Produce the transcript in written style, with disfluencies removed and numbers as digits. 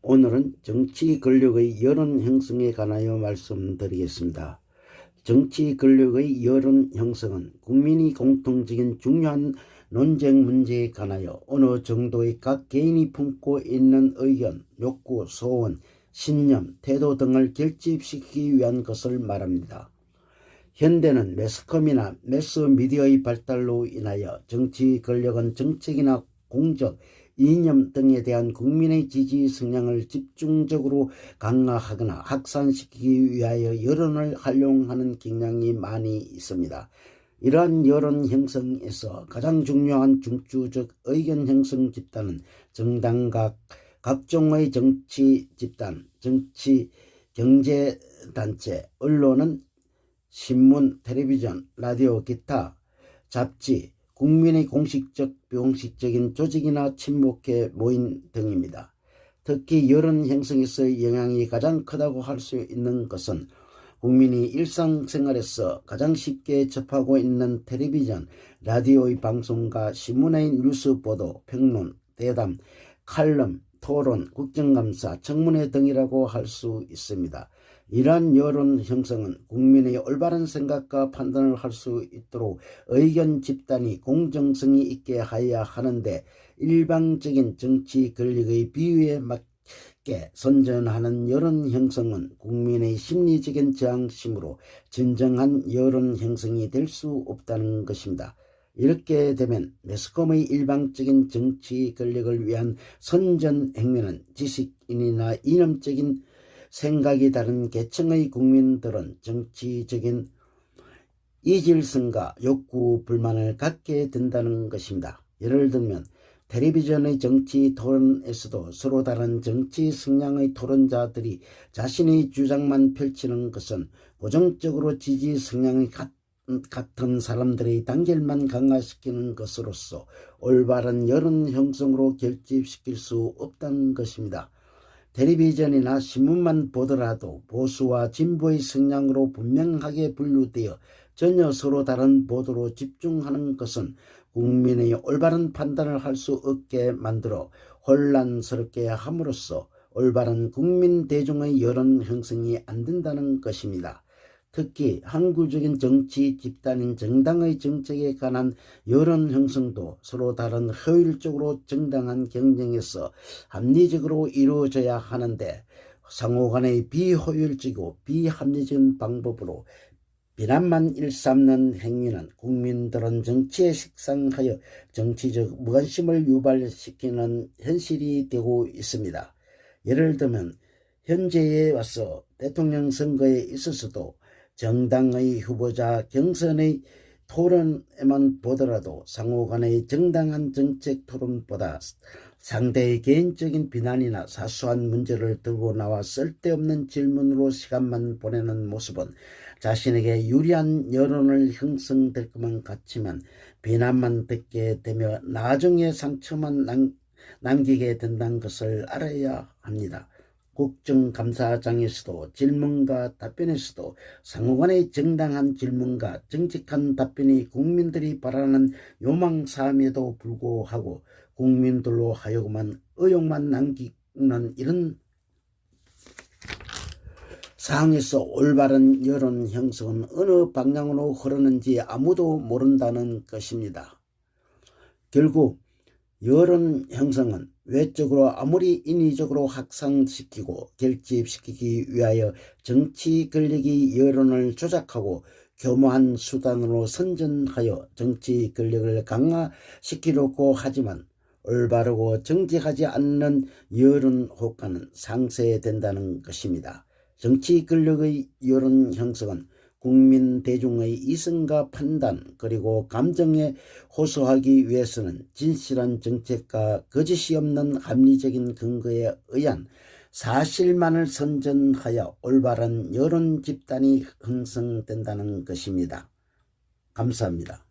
오늘은 정치 권력의 여론 형성에 관하여 말씀드리겠습니다. 정치 권력의 여론 형성은 국민이 공통적인 중요한 논쟁 문제에 관하여 어느 정도의 각 개인이 품고 있는 의견, 욕구, 소원, 신념, 태도 등을 결집시키기 위한 것을 말합니다. 현대는 매스컴이나 매스미디어의 발달로 인하여 정치 권력은 정책이나 공적, 이념 등에 대한 국민의 지지 성향을 집중적으로 강화하거나 확산시키기 위하여 여론을 활용하는 경향이 많이 있습니다. 이러한 여론 형성에서 가장 중요한 중추적 의견 형성 집단은 정당과 각종의 정치 집단, 정치 경제단체, 언론은 신문, 텔레비전, 라디오, 기타, 잡지, 국민의 공식적, 비공식적인 조직이나 친목회 모임 등입니다. 특히 여론 형성에서의 영향이 가장 크다고 할 수 있는 것은 국민이 일상생활에서 가장 쉽게 접하고 있는 텔레비전, 라디오의 방송과 신문의 뉴스 보도, 평론, 대담, 칼럼, 토론, 국정감사, 청문회 등이라고 할 수 있습니다. 이러한 여론 형성은 국민의 올바른 생각과 판단을 할 수 있도록 의견 집단이 공정성이 있게 하여야 하는데, 일방적인 정치 권력의 비유에 맞게 선전하는 여론 형성은 국민의 심리적인 저항심으로 진정한 여론 형성이 될 수 없다는 것입니다. 이렇게 되면 매스컴의 일방적인 정치 권력을 위한 선전 행위는 지식인이나 이념적인 생각이 다른 계층의 국민들은 정치적인 이질성과 욕구, 불만을 갖게 된다는 것입니다. 예를 들면 텔레비전의 정치 토론에서도 서로 다른 정치 성향의 토론자들이 자신의 주장만 펼치는 것은 고정적으로 지지 성향이 같은 사람들의 단결만 강화시키는 것으로서 올바른 여론 형성으로 결집시킬 수 없다는 것입니다. 텔레비전이나 신문만 보더라도 보수와 진보의 성향으로 분명하게 분류되어 전혀 서로 다른 보도로 집중하는 것은 국민의 올바른 판단을 할 수 없게 만들어 혼란스럽게 함으로써 올바른 국민 대중의 여론 형성이 안 된다는 것입니다. 특히 항구적인 정치 집단인 정당의 정책에 관한 여론 형성도 서로 다른 효율적으로 정당한 경쟁에서 합리적으로 이루어져야 하는데, 상호 간의 비효율적이고 비합리적인 방법으로 비난만 일삼는 행위는 국민들은 정치에 식상하여 정치적 무관심을 유발시키는 현실이 되고 있습니다. 예를 들면 현재에 와서 대통령 선거에 있어서도 정당의 후보자 경선의 토론에만 보더라도 상호 간의 정당한 정책 토론보다 상대의 개인적인 비난이나 사소한 문제를 들고 나와 쓸데없는 질문으로 시간만 보내는 모습은 자신에게 유리한 여론을 형성될 것만 같지만 비난만 듣게 되며 나중에 상처만 남기게 된다는 것을 알아야 합니다. 국정감사장에서도 질문과 답변에서도 상호간의 정당한 질문과 정직한 답변이 국민들이 바라는 요망사항에도 불구하고 국민들로 하여금은 의혹만 남기는 이런 상황에서 올바른 여론 형성은 어느 방향으로 흐르는지 아무도 모른다는 것입니다. 결국 여론 형성은 외적으로 아무리 인위적으로 확산시키고 결집시키기 위하여 정치 권력이 여론을 조작하고 교묘한 수단으로 선전하여 정치 권력을 강화시키려고 하지만 올바르고 정직하지 않는 여론 효과는 상쇄된다는 것입니다. 정치 권력의 여론 형성은 국민 대중의 이성과 판단 그리고 감정에 호소하기 위해서는 진실한 정책과 거짓이 없는 합리적인 근거에 의한 사실만을 선전하여 올바른 여론 집단이 형성된다는 것입니다. 감사합니다.